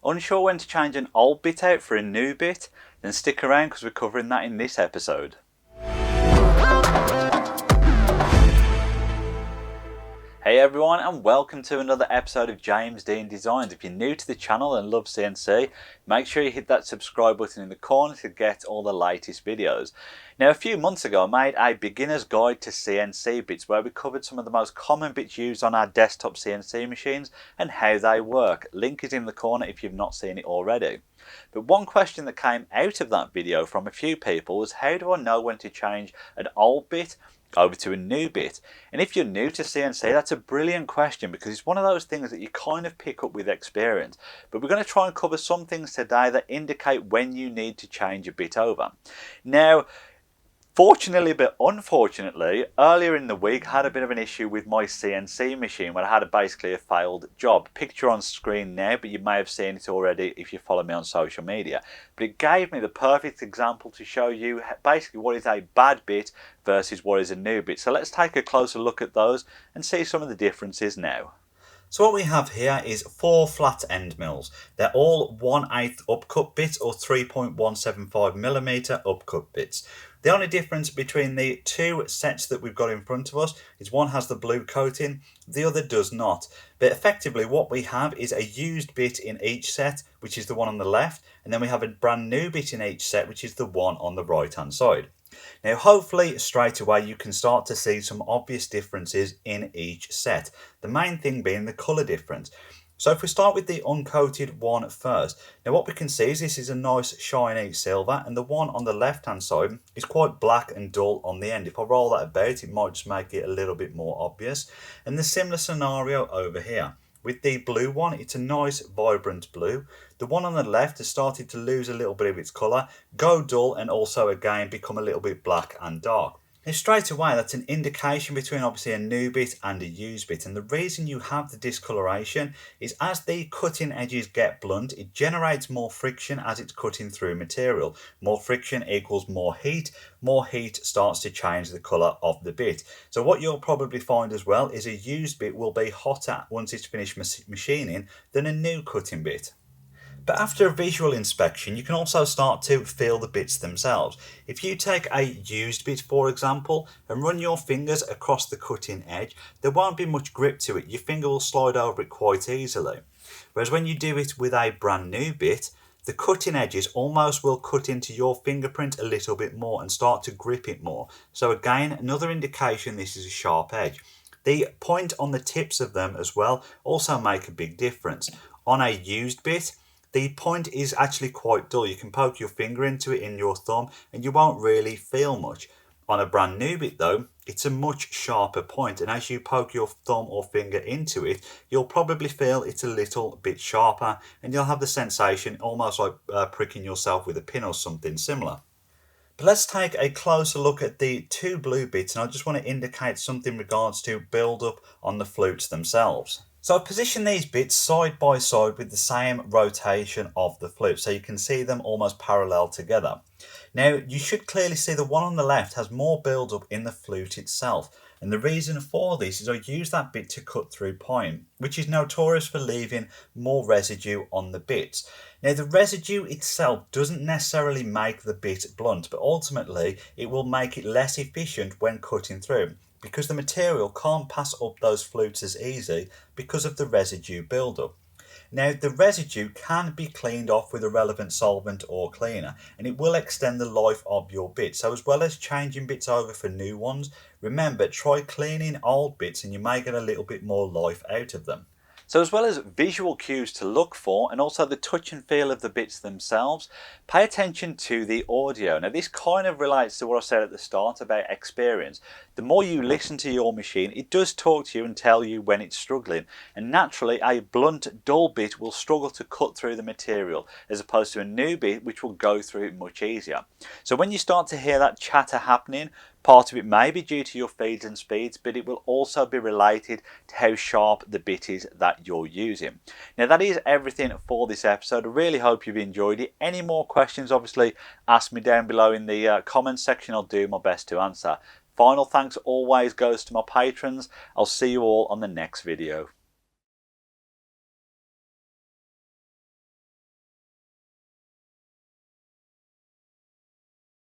Unsure when to change an old bit out for a new bit? Then stick around because we're covering that in this episode. Hey everyone, and welcome to another episode of James Dean Designs. If you're new to the channel and love CNC, make sure you hit that subscribe button in the corner to get all the latest videos. Now, a few months ago I made a beginner's guide to CNC bits where we covered some of the most common bits used on our desktop CNC machines and how they work. Link is in the corner if you've not seen it already. But one question that came out of that video from a few people was, how do I know when to change an old bit over to a new bit? And if you're new to CNC, that's a brilliant question because it's one of those things that you kind of pick up with experience. But we're going to try and cover some things today that indicate when you need to change a bit over. Now, fortunately but unfortunately, earlier in the week I had a bit of an issue with my CNC machine where I had basically a failed job. Picture on screen now, but you may have seen it already if you follow me on social media. But it gave me the perfect example to show you basically what is a bad bit versus what is a new bit. So let's take a closer look at those and see some of the differences now. So what we have here is 4 flat end mills. They're all 1/8 upcut bits or 3.175mm upcut bits. The only difference between the two sets that we've got in front of us is one has the blue coating, the other does not. But effectively what we have is a used bit in each set, which is the one on the left, and then we have a brand new bit in each set, which is the one on the right hand side. Now hopefully straight away you can start to see some obvious differences in each set. The main thing being the colour difference. So if we start with the uncoated one first, now what we can see is this is a nice shiny silver, and the one on the left hand side is quite black and dull on the end. If I roll that about, it might just make it a little bit more obvious. And the similar scenario over here. With the blue one, it's a nice vibrant blue. The one on the left has started to lose a little bit of its colour, go dull, and also again become a little bit black and dark. Now straight away that's an indication between obviously a new bit and a used bit, and the reason you have the discoloration is as the cutting edges get blunt, it generates more friction as it's cutting through material. More friction equals more heat starts to change the colour of the bit. So what you'll probably find as well is a used bit will be hotter once it's finished machining than a new cutting bit. But after a visual inspection, you can also start to feel the bits themselves. If you take a used bit, for example, and run your fingers across the cutting edge, there won't be much grip to it. Your finger will slide over it quite easily. Whereas when you do it with a brand new bit, the cutting edges almost will cut into your fingerprint a little bit more and start to grip it more. So again, another indication this is a sharp edge. The point on the tips of them as well also make a big difference. On a used bit, the point is actually quite dull. You can poke your finger into it in your thumb and you won't really feel much. On a brand new bit though, it's a much sharper point, and as you poke your thumb or finger into it, you'll probably feel it's a little bit sharper and you'll have the sensation almost like pricking yourself with a pin or something similar. But let's take a closer look at the two blue bits, and I just want to indicate something in regards to build up on the flutes themselves. So I've positioned these bits side by side with the same rotation of the flute, so you can see them almost parallel together. Now you should clearly see the one on the left has more build up in the flute itself, and the reason for this is I use that bit to cut through pine, which is notorious for leaving more residue on the bits. Now the residue itself doesn't necessarily make the bit blunt, but ultimately it will make it less efficient when cutting through, because the material can't pass up those flutes as easy because of the residue buildup. Now the residue can be cleaned off with a relevant solvent or cleaner, and it will extend the life of your bit. So as well as changing bits over for new ones, remember, try cleaning old bits and you may get a little bit more life out of them. So as well as visual cues to look for and also the touch and feel of the bits themselves, pay attention to the audio. Now this kind of relates to what I said at the start about experience. The more you listen to your machine, it does talk to you and tell you when it's struggling, and naturally a blunt, dull bit will struggle to cut through the material as opposed to a new bit which will go through it much easier. So when you start to hear that chatter happening, part of it may be due to your feeds and speeds, but it will also be related to how sharp the bit is that you're using. Now that is everything for this episode. I really hope you've enjoyed it. Any more questions, obviously ask me down below in the comments section. I'll do my best to answer. Final thanks always goes to my patrons. I'll see you all on the next video.